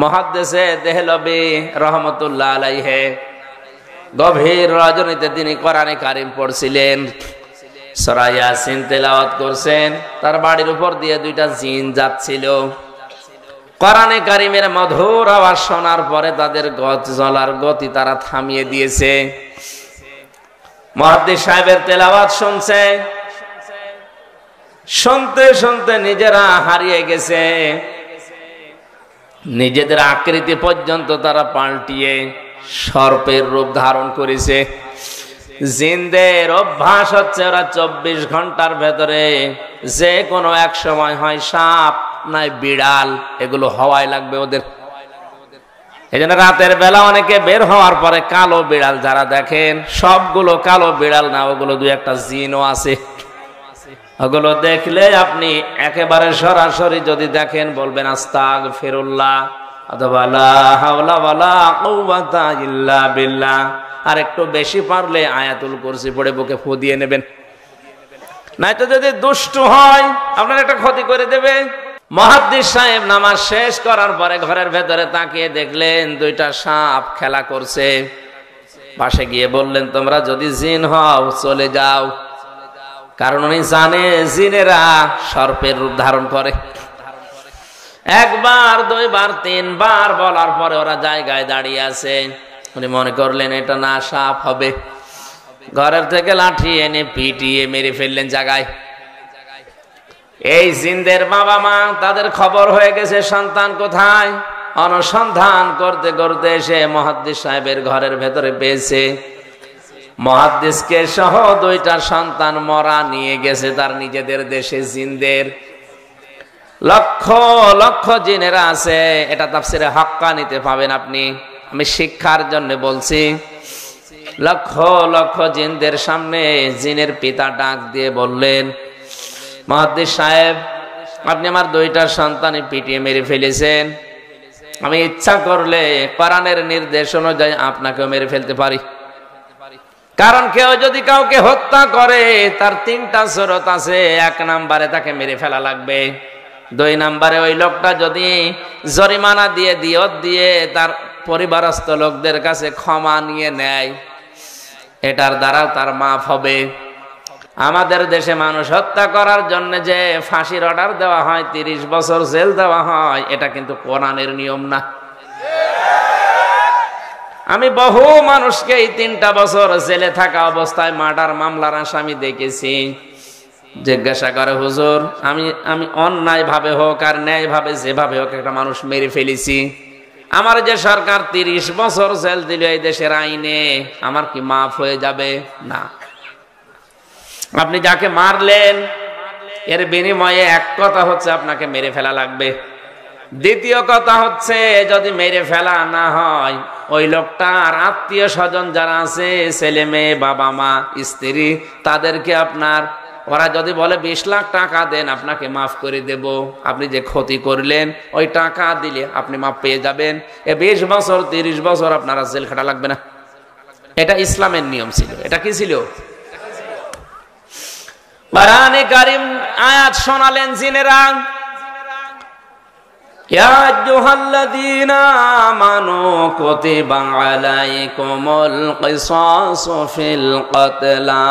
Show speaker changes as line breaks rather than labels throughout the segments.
মুহাদ্দিসে দেহলভী রহমাতুল্লাহ আলাইহি গভীর রজনীতে তিনি কোরআনে কারীম পড়ছিলেন, সূরা ইয়াসিন তেলাওয়াত করছেন। তার বাড়ির উপর দিয়ে দুইটা জিন যাচ্ছিল। কোরআনে কারীমের মধুর আওয়াজ শোনার পরে তাদের চলার গতি তারা থামিয়ে দিয়েছে। মুহাদ্দিস সাহেবের তেলাওয়াত শুনছে, শুনতে শুনতে নিজেরা হারিয়ে গেছে। নিজেদের আকৃতি পর্যন্ত তারা পাল্টিয়ে সর্পের রূপ ধারণ করেছে। জিনদের অভ্যাস হচ্ছে ওরা 24 ঘন্টার ভেতরে যে কোনো এক সময় হয় সাপ নাই বিড়াল, এগুলো হওয়াই লাগবে ওদের। এই জন্য রাতের বেলা অনেকে বের হওয়ার পরে কালো বিড়াল যারা দেখেন, সবগুলো কালো বিড়াল না, ওগুলো দুই একটা জিনও আছে। ওগুলো দেখলে আপনি একেবারে সরাসরি যদি দেখেন বলবেন আস্তাগফিরুল্লাহ অথবা লা হাওলা ওয়ালা কুওয়াতা ইল্লা বিল্লাহ। আর একটু বেশি পারলে আয়াতুল কুরসি পড়ে বুকে ফু দিয়ে নেবেন, নয়তো যদি দুষ্ট হয় আপনার একটা ক্ষতি করে দেবে। মুহাদ্দিস সাহেব নামাজ শেষ করার পরে ঘরের ভেতরে তাকিয়ে দেখলেন দুইটা সাপ খেলা করছে। পাশে গিয়ে বললেন, তোমরা যদি জিন হও চলে যাও, কারণ উনি জানে জিনেরা সর্পের রূপ ধারণ করে। একবার, দুইবার, তিনবার বলার পরে ওরা জায়গায় দাঁড়িয়ে আছে। উনি মনে করলেন এটা না সাপ হবে। ঘরের থেকে লাঠি এনে পিটিয়ে মেরে ফেললেন জায়গায়। এই জিনদের বাবা মা তাদের খবর হয়ে গেছে সন্তান কোথায়। অনুসন্ধান করতে করতে এসে মুহাদ্দিস সাহেবের ঘরের ভেতরে পেয়েছে। মুহাদ্দিসকে সহ দুইটা সন্তান মরা নিয়ে গেছে তার নিজেদের দেশে। জিনদের লক্ষ লক্ষ জিনেরা আছে, এটা তাফসিরে হাক্কানিতে পাবেন আপনি। আমি শিক্ষার জন্য বলছি। লক্ষ লক্ষ জিনদের সামনে জিনের পিতা ডাক দিয়ে বললেন, মুহাদ্দিস সাহেব, আপনি আমার দুইটা সন্তান পিটিয়ে মেরে ফেলেছেন। আমি ইচ্ছা করলে কোরআনের নির্দেশ অনুযায়ী আপনাকেও মেরে ফেলতে পারি। কারণ কেউ যদি কাউকে হত্যা করে তার তিনটা শরত আছে। 1 নম্বরে তাকে মেরে ফেলা লাগবে। 2 নম্বরে ওই লোকটা যদি জরিমানা দিয়ে দিয়ত দিয়ে তার পরিবারস্থ লোকদের কাছে ক্ষমা নিয়ে নেয়, এটার দ্বারা তার মাফ হবে। আমাদের দেশে মানুষ হত্যা করার জন্য যে ফাঁসির অর্ডার দেওয়া হয়, 30 বছর জেল দেওয়া হয়, এটা কিন্তু কোরআনের নিয়ম না। আমি বহু মানুষকে এই 3টা বছর জেলে থাকা অবস্থায় মার্ডার মামলার আসামি দেখেছি। জিজ্ঞাসা করে, হুজুর, আমি অন্যায় ভাবে হোক আর ন্যায় ভাবে যেভাবে হোক একটা মানুষ মেরে ফেলেছি, আমার যে সরকার 30 বছর জেল দিল এই দেশের আইনে, আমার কি মাফ হয়ে যাবে? না। আপনি যাকে মারলেন এর বিনিময়ে এক কথা হচ্ছে আপনাকে মেরে ফেলা লাগবে। দ্বিতীয় কথা হচ্ছে যদি মেরে ফেলা না হয়, ওই লোকটার আত্মীয় স্বজন যারা আছে, ছেলে মেয়ে, বাবা মা, স্ত্রী, তাদেরকে আপনার, ওরা যদি বলে 20 লাখ টাকা দেন আপনাকে মাফ করে দেব, আপনি যে ক্ষতি করলেন ওই টাকা দিলে আপনি মাফ পেয়ে যাবেন। 20 বছর 30 বছর আপনারা জেল খাটা লাগবে না। এটা ইসলামের নিয়ম ছিল। এটা কি ছিল? কোরআনে কারীম আয়াত শোনালেন জিনেরা, ইয়া আইয়ুহাল্লাযীনা আমানু কুতিবা আলাইকুমুল কিসাসু ফিল কতলা।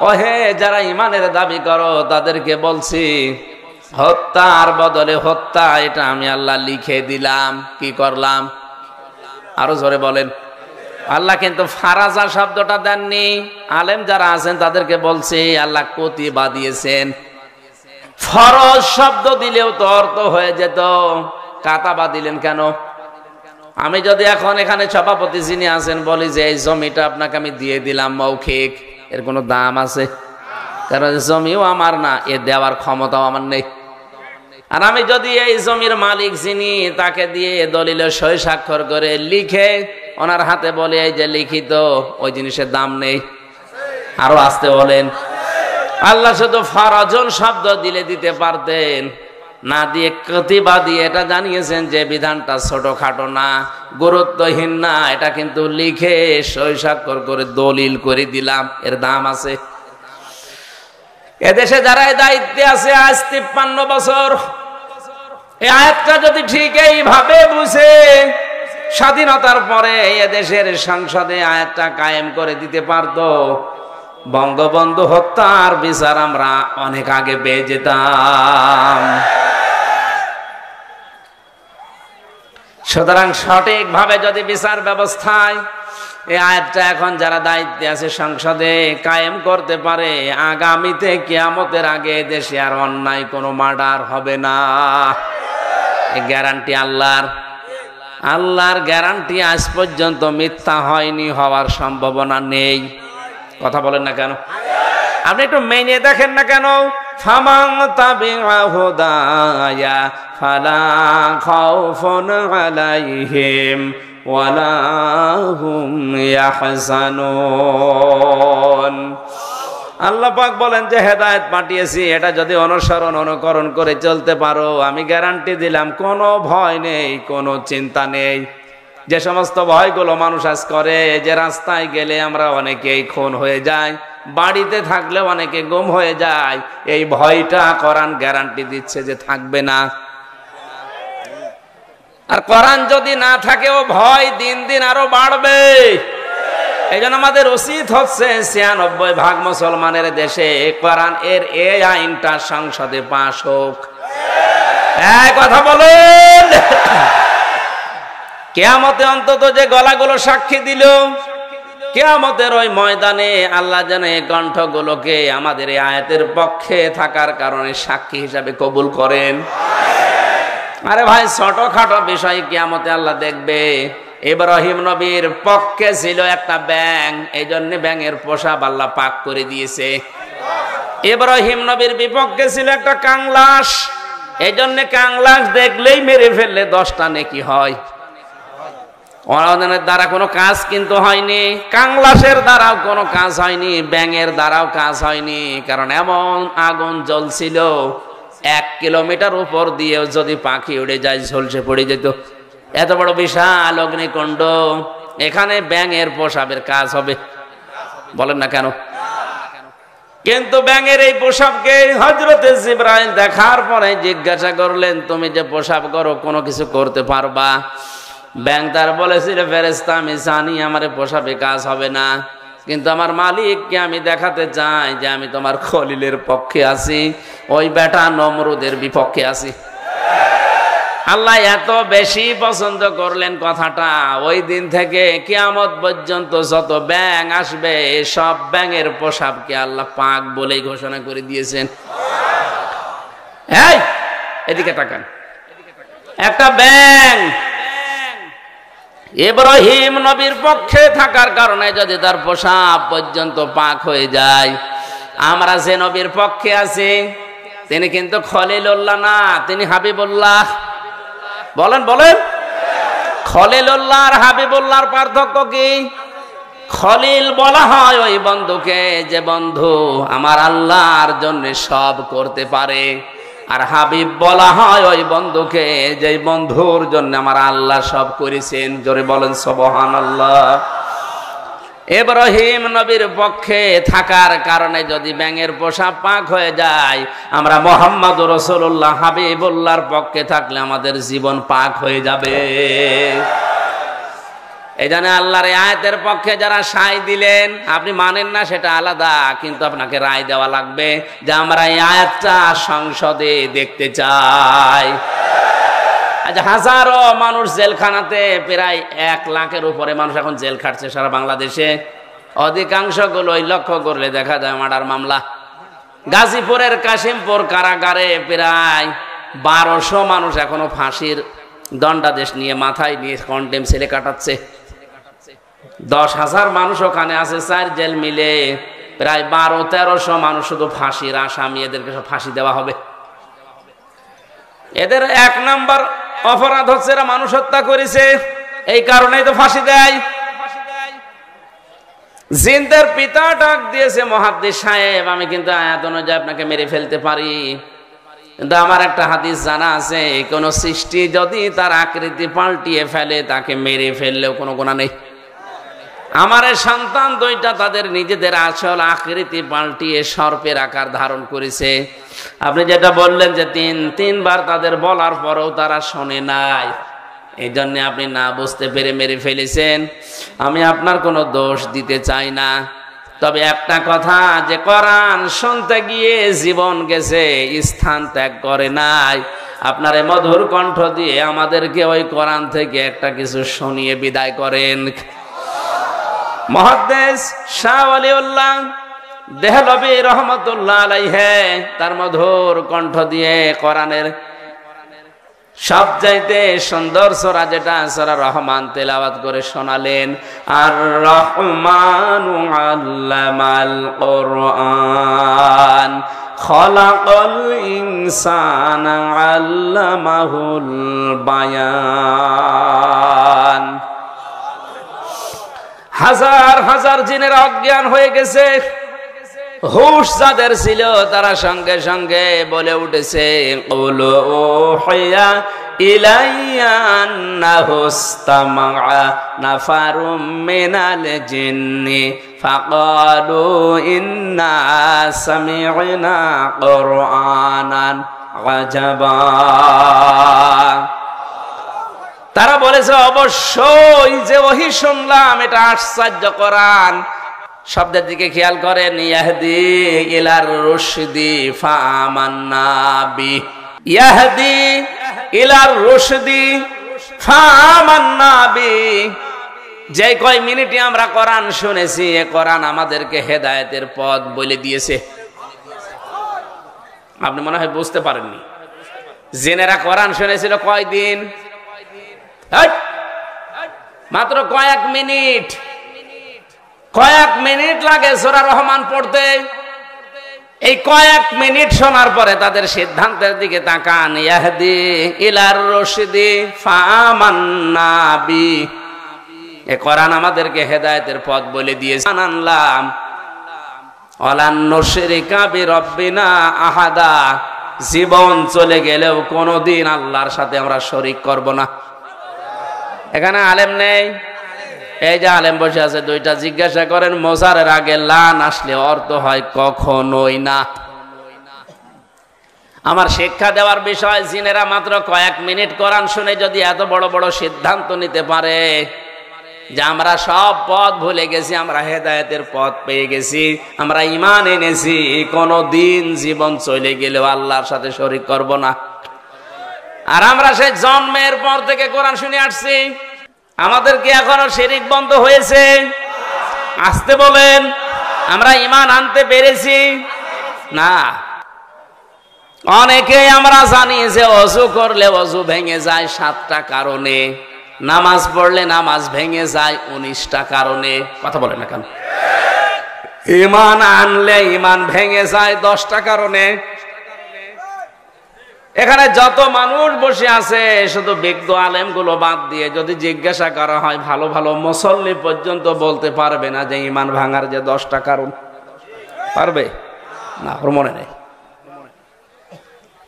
ওহে যারা ঈমানের দাবি করো তাদেরকে বলছি, হত্যার বদলে হত্যা এটা আমি আল্লাহ লিখে দিলাম। কি করলাম? আরো জোরে বলেন। আল্লাহ কিন্তু ফারাজা শব্দটা দেননি। আলেম যারা আছেন তাদেরকে বলছি আল্লাহ কুতিবা দিয়েছেন। ফরজ শব্দ দিলেও তো অর্থ হয়ে যেত, কাতাবা দিলেন কেন? আমি যদি এখন এখানে সভাপতি যিনি আছেন বলি যে এই জমিটা আপনাকে আমি দিয়ে দিলাম মৌখিক, এর কোনো দাম আছে? কারণ জমিও আমার না, এ দেওয়ার ক্ষমতাও আমার নেই। আর আমি যদি এই জমির মালিক যিনি, তাকে দিয়ে দলিলে সই স্বাক্ষর করে লিখে ওনার হাতে বলে এই যে লিখিত, ওই জিনিসের দাম নেই। আরো আসতে বলেন। আল্লাহ শুধু ফরজন শব্দ দিলে দিতে পারতেন, না দিয়ে কুতিবা দিয়ে এটা জানিয়েছেন যে বিধানটা ছোটখাটো না, গুরুত্বহীন না, এটা কিন্তু লিখে সই স্বাক্ষর করে দলিল করে দিলাম, এর দাম আছে। এদেশে যারা দায়িত্বে আছে আজ 53 বছর, এই আয়াতটা যদি ঠিক এইভাবে বুঝে স্বাধীনতার পরে এদেশের সংসদে আয়াতটা কায়েম করে দিতে পারতো, বঙ্গবন্ধু হত্যার বিচার আমরা অনেক আগে পেয়ে যেতাম। সুতরাং সঠিকভাবে যদি বিচার ব্যবস্থায় এই আয়াতটা এখন যারা দায়িত্বে আছে সংসদে কায়েম করতে পারে, আগামীতে কিয়ামতের আগে দেশে আর অন্যায় কোনো মার্ডার হবে না। এই গ্যারান্টি আল্লাহর গ্যারান্টি। আজ পর্যন্ত মিথ্যা হয়নি, হওয়ার সম্ভাবনা নেই। কথা বলেন না কেন? আপনি একটু মেনে দেখেন না কেন? ফামান তাবিআ হুদায়া ফালা খাউফুন আলাইহিম ওয়ালা হুম ইয়াহজানুন। আল্লাহ পাক বলেন যে হেদায়েত পাঠিয়েছি, এটা যদি অনুকরণ করে চলতে পারো, আমি গ্যারান্টি দিলাম কোনো ভয় নেই, কোনো চিন্তা নেই। যে সমস্ত ভয়গুলো মানুষ আজ করে, যে রাস্তায় গেলে আমরা অনেকেই খুন হয়ে যায়, বাড়িতে থাকলে অনেকে গুম হয়ে যায়, এই ভয়টা কোরআন গ্যারান্টি দিচ্ছে যে থাকবে না। আর কোরআন যদি না থাকে, ও ভয় দিন দিন আরো বাড়বে। এই জন্য আমাদের উচিত হচ্ছে ৯৬% মুসলমানের দেশে কোরআন এর এই আইনটা সংসদে পাস হোক। কথা বলেন। কিয়ামতে অন্তত যে গলাগুলো সাক্ষী দিল, কিয়ামতের ওই ময়দানে আল্লাহ যেন এই কণ্ঠগুলোকে আমাদের এই আয়াতের পক্ষে থাকার কারণে সাক্ষী হিসাবে কবুল করেন। আরে ভাই, ছোটখাটো বিষয় কিয়ামতে আল্লাহ দেখবে। ইব্রাহিম নবীর পক্ষে ছিল একটা ব্যাঙ, এই জন্য ব্যাঙের পোশাক আল্লাহ পাক করে দিয়েছে। ইব্রাহিম নবীর বিপক্ষে ছিল একটা কাংলাস, এই জন্য কাংলাস দেখলেই মেরে ফেললে 10টা নেকি হয়। ওনাদের দ্বারা কোনো কাজ কিন্তু হয়নি, কাংলাসের দ্বারাও কোনো কাজ হয়নি, ব্যাঙের দ্বারাও কাজ হয়নি। কারণ এমন আগুন জ্বলছিল, 1 কিলোমিটার উপর দিয়েও যদি পাখি উড়ে যায় ঝলসে পড়ে যেত। এত বড় বিশাল অগ্নিকুণ্ড, এখানে ব্যাঙের পোশাকের কাজ হবে? বলেন না কেন? কিন্তু ব্যাঙের এই পোশাককে হযরতে জিবরাইল দেখার পরে জিজ্ঞাসা করলেন, তুমি যে পোশাক করো কোনো কিছু করতে পারবা? ব্যাঙ তার বলেছিল, ফেরেশতা আমি জানি আমার পোশাকে কাজ হবে না, কিন্তু আমার মালিককে আমি দেখাতে চাই যে আমি তোমার খলিলের পক্ষে আছি, ওই বেটা নমরুদের বিপক্ষে আছি। আল্লাহ এত বেশি পছন্দ করলেন কথাটা, ওই দিন থেকে কিয়ামত পর্যন্ত যত ব্যাঙ আসবে সব ব্যাঙের পোশাককে আল্লাহ পাক বলেই ঘোষণা করে দিয়েছেন। এই এদিকে তাকান, একটা ব্যাঙ ইব্রাহিম নবীর পক্ষে থাকার কারণে যদি তার পোশাক পর্যন্ত পাক হয়ে যায়, আমরা যে নবীর পক্ষে আছি তিনি কিন্তু খলিলুল্লাহ না, তিনি হাবিবুল্লাহ। বলেন বলেন, খলিলুল্লাহ আর হাবিবুল্লাহর পার্থক্য কি? খলিল বলা হয় ওই বন্ধুকে যে বন্ধু আমার আল্লাহর জন্য সব করতে পারে, আর হাবিব বলা হয় ওই বন্ধুকে যে বন্ধুর জন্য আমার আল্লাহ সব করেছেন। জোরে বলেন সুবহানাল্লাহ। ইব্রাহিম নবীর পক্ষে থাকার কারণে যদি ব্যাঙের পোশাক পাক হয়ে যায়, আমরা মুহাম্মদুর রাসূলুল্লাহ হাবিবুল্লাহর পক্ষে থাকলে আমাদের জীবন পাক হয়ে যাবে। এই জন্য আল্লাহর আয়াতের পক্ষে যারা সায় দিলেন, আপনি মানেন না সেটা আলাদা, কিন্তু আপনাকে রায় দেওয়া লাগবে যে আমরা এই আয়াতটা সংসদে দেখতে চাই। আজ হাজারো মানুষ জেলখানাতে, প্রায় 1 লাখের উপরে মানুষ এখন জেল খাটছে সারা বাংলাদেশে। অধিকাংশগুলোই লক্ষ্য করলে দেখা যায় মার্ডার মামলা। গাজীপুরের কাশিমপুর কারাগারে প্রায় 1200 মানুষ এখনো ফাঁসির দণ্ডাদেশ নিয়ে মাথায় নিয়ে কন্টেম ছেলে কাটাচ্ছে। 10,000 মানুষ ওখানে আছে, 4 জেল মিলে প্রায় 1200-1300 মানুষ শুধু ফাঁসির আসামি, এদেরকে সব ফাঁসি দেওয়া হবে। এদের 1 নম্বর অপরাধ হচ্ছে এরা মানুষ হত্যা করেছে, এই কারণেই তো ফাঁসি দেয়। জিনদের পিতা ডাক দিয়েছে, মুহাদ্দিস সাহেব আমি কিন্তু আয়াত অনুযায়ী আপনাকে মেরে ফেলতে পারি, কিন্তু আমার একটা হাদিস জানা আছে, কোন সৃষ্টি যদি তার আকৃতি পাল্টিয়ে ফেলে তাকে মেরে ফেললেও কোনো গুনাহ নেই। আমার এই সন্তান দুইটা তাদের নিজেদের আসল আকৃতি পাল্টিয়ে সর্পের আকার ধারণ করেছে। আপনি যেটা বললেন যে তিনবার তাদের বলার পরেও তারা শোনে নাই, এই জন্য আপনি না বুঝতে পেরে মেরে ফেলেছেন। আমি আপনার কোনো দোষ দিতে চাই না, তবে একটা কথা, যে কোরআন শুনতে গিয়ে জীবন গেছে, স্থান ত্যাগ করে নাই, আপনার এই মধুর কণ্ঠ দিয়ে আমাদেরকে ওই কোরআন থেকে একটা কিছু শুনিয়ে বিদায় করেন। মুহাদ্দিস শাহ ওয়ালিউল্লাহ দেহলভী রহমাতুল্লাহ আলাইহি তার মধুর কণ্ঠ দিয়ে কোরআনের সবচাইতে সুন্দর সূরা যেটা সূরা রহমান তেলাওয়াত করে শোনালেন। আর রহমানু আল্লামাল কোরআন খলাকাল ইনসানা আল্লামাহুল বায়ান। হাজার হাজার জিনের অজ্ঞান হয়ে গেছে, হুশ যাদের ছিল তারা সঙ্গে সঙ্গে বলে উঠেছে, কুলু উহিয়া ইলাইয়া আন্নাহু ইসতামা'a নাফারুম মিনাল জিন্নি ফাকালু ইন্না সামি'না কুরআনান আজাবা। তারা বলেছে অবশ্যই যে ওহী শুনলাম এটা আশ্চর্য কোরআন। শব্দের দিকে খেয়াল করেন, ইয়াহদি ইলার রুশদি ফাআমান্না বি, ইয়াহদি ইলার রুশদি ফাআমান্না বি। যে কয় মিনিটে আমরা কোরআন শুনেছি, এ কোরআন আমাদেরকে হেদায়েতের পথ বলে দিয়েছে। আপনি মনে হয় বুঝতে পারেননি, জেনেরা কোরআন শুনেছিল কয়দিন? মাত্র কয়েক মিনিট। কয়েক মিনিট লাগে সূরা রহমান পড়তে। এই কয়েক মিনিট শোনার পরে তাদের সিদ্ধান্তের দিকে তাকান, ইয়াহদি ইলার রুশদি ফাআমান্না বি। এই কোরআন আমাদেরকে হেদায়েতের পথ বলে দিয়েছে। আনলাম ওয়ালান নুশরিকা বিরাব্বিনা আহাদা। জীবন চলে গেলেও কোনোদিন আল্লাহর সাথে আমরা শরীক করব না। এখানে আলেম নেই, এই যে আলেম বসে আছে দুইটা, জিজ্ঞাসা করেন মোজারের আগে লান আসলে অর্থ হয় কখনোই না। আমার শিক্ষা দেওয়ার বিষয়, জিনেরা মাত্র কয়েক মিনিট কোরআন শুনে যদি এত বড় বড় সিদ্ধান্ত নিতে পারে যে আমরা সব পথ ভুলে গেছি, আমরা হেদায়েতের পথ পেয়ে গেছি, আমরা ঈমান এনেছি, কোনো দিন জীবন চলে গেলেও আল্লাহর সাথে শরীক করব না। আর আমরা সেই জন্মের পর থেকে কোরআন শুনে আসছি, আমাদের কি এখনো শিরিক বন্ধ হয়েছে? আসতে বলেন, আমরা ঈমান আনতে পেরেছি না। অনেকেই আমরা জানি যে ওযু করলে ওযু ভেঙে যায় 7টা কারণে, নামাজ পড়লে নামাজ ভেঙে যায় 19টা কারণে। কথা বলেন না কেন? ঈমান আনলে ঈমান ভেঙে যায় 10টা কারণে। এখানে যত মানুষ বসে আছে, শুধু বিজ্ঞ আলেম গুলো বাদ দিয়ে যদি জিজ্ঞাসা করা হয়, ভালো ভালো মুসল্লি পর্যন্ত বলতে পারবে না যে ঈমান ভাঙার যে 10টা কারণ। পারবে না? ওর মনে নেই।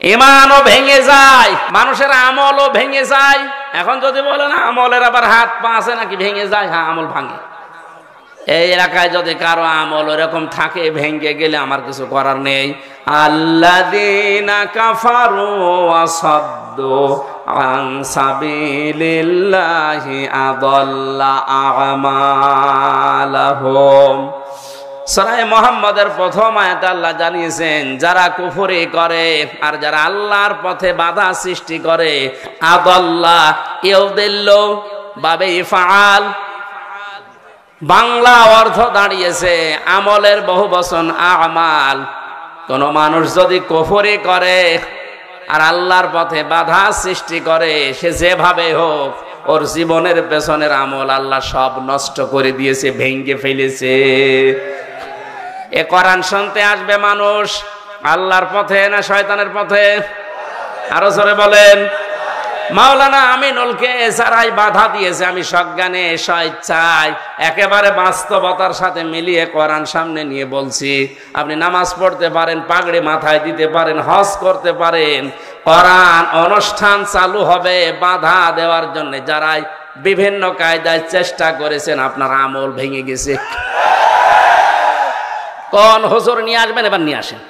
ঈমানও ভেঙে যায়, মানুষের আমলও ভেঙে যায়। এখন যদি বলেন আমলের আবার হাত পা আছে নাকি ভেঙে যায়, হ্যাঁ আমল ভাঙে। এই এলাকায় যদি কারো আমল এরকম থাকে, ভেঙে গেলে আমার কিছু করার নেই। আল্লাযীনা কাফারু ওয়া সাদ্দু আন সাবিলিল্লাহি আযাল্লা আমালাহুম। সূরা মুহাম্মাদের প্রথম আয়াতে আল্লাহ জানিয়েছেন, যারা কুফরি করে আর যারা আল্লাহর পথে বাধা সৃষ্টি করে, আযাল্লা ইউদিল্লু বাবে ইফআল, বাংলা অর্থ দাঁড়িয়েছে আমলের বহুবচন আমাল। কোন মানুষ যদি কুফরি করে আর আল্লাহর পথে বাধা সৃষ্টি করে, সে যেভাবে হোক ওর জীবনের পেছনের আমল আল্লাহ সব নষ্ট করে দিয়েছে, ভেঙে ফেলেছে। এ কোরআন শুনতে আসবে মানুষ আল্লাহর পথে না শয়তানের পথে? আরো জোরে বলেন। মাওলানা আমিনুলকে এছাড়াই বাধা দিয়েছে। আমি সজ্ঞানে স্বেচ্ছায় একেবারে বাস্তবতার সাথে মিলিয়ে কোরআন সামনে নিয়ে বলছি, আপনি নামাজ পড়তে পারেন, পাগড়ি মাথায় দিতে পারেন, হজ করতে পারেন, কোরআন অনুষ্ঠান চালু হবে বাধা দেওয়ার জন্য যারাই বিভিন্ন কায়দায় চেষ্টা করেছেন, আপনার আমল ভেঙে গেছে। কোন হুজুর নিয়ে আসবেন, এবার নিয়ে আসেন।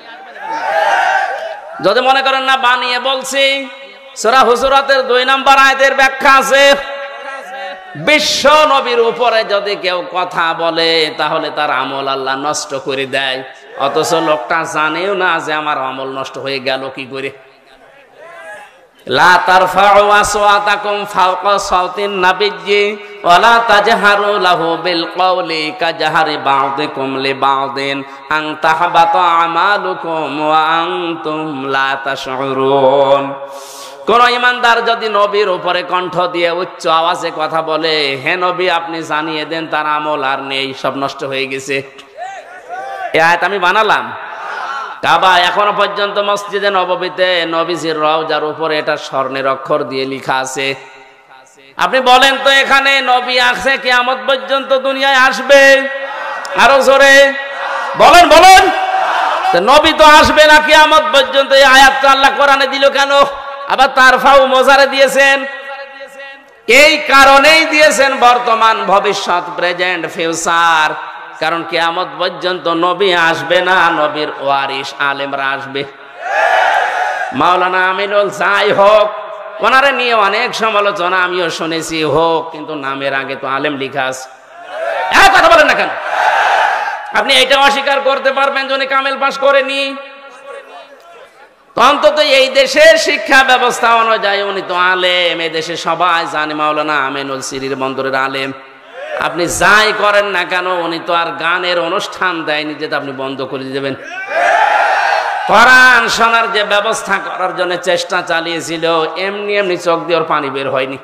যদি মনে করেন না বানিয়ে বলছি, সূরা হুজুরাতের 2 নম্বর আয়াতের ব্যাখ্যা আছে, বিশ্ব নবীর উপরে যদি কেউ কথা বলে তাহলে তার আমল আল্লাহ নষ্ট করে দেয়, অথচ লোকটা জানেও না যে আমার আমল নষ্ট হয়ে গেল কি করে। লা তারফাউ আসওয়াতাকুম ফাওকা সাওতিন নাবিয়্যি ওয়া লা তাজহারু লাহু বিল কওলি কাজহারি বা'দিকুম লিবা'দিন আন তাহবাতা আমালুকুম ওয়া আনতুম লা তাশউরুন। কোন ইমানদার যদি নবীর উপরে কণ্ঠ দিয়ে উচ্চ আওয়াজে কথা বলে, হে নবী আপনি জানিয়ে দেন তার আমল আর নেই, সব নষ্ট হয়ে গেছে। এই আয়াত আমি বানালাম। কাবা এখনো পর্যন্ত মসজিদে নববীতে নবীজির রওজার উপরে এটা স্বর্ণের অক্ষর দিয়ে লেখা আছে। আপনি বলেন তো এখানে নবী আছে কিয়ামত পর্যন্ত দুনিয়ায় আসবে? আরো জোরে বলেন বলেন। তো নবী তো আসবে না কিয়ামত পর্যন্ত, এই আয়াতটা আল্লাহ কোরআনে দিল কেন? আবার তারফাউ মোজারে দিয়েছেন, এই কারণেই দিয়েছেন বর্তমান, ভবিষ্যৎ, প্রেজেন্ট, ফিউচার। কারণ কিয়ামত পর্যন্ত নবী আসবে না, নবীর ওয়ারিস আলেমরা আসবে। মাওলানা আমিনুল যাই হোক, ওনারে নিয়ে অনেক সমালোচনা আমিও শুনেছি হোক, কিন্তু নামের আগে তো আলেম লেখা আছে। কথা বলেন না কেন? আপনি এটা অস্বীকার করতে পারবেন যে উনি কামেল পাস করেনি? অন্তত এই দেশের শিক্ষা ব্যবস্থা অনুযায়ী উনি তো আলেম, এই দেশে সবাই জানে মাওলানা আমিনুল সিরির বন্দরের আলেম। আপনি যাই করেন না কেন, উনি তো আর গানের অনুষ্ঠান দেয়নি যে আপনি বন্ধ করে দেবেন। কোরআন শোনার যে ব্যবস্থা করার জন্য চেষ্টা চালিয়েছিল, এমনি এমনি চোখ দিয়ে ওর পানি বের হয়নি।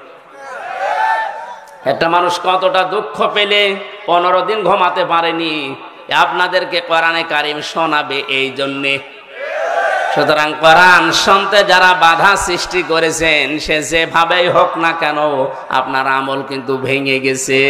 একটা মানুষ কতটা দুঃখ পেলে 15 দিন ঘুমাতে পারেনি, আপনাদেরকে কোরআনে কারিম শোনাবে এই জন্যে। সুতরাং কোরআন শুনতে যারা বাধা সৃষ্টি করেছেন, সে যেভাবেই হোক না কেন আপনার আমল কিন্তু ভেঙে গেছে।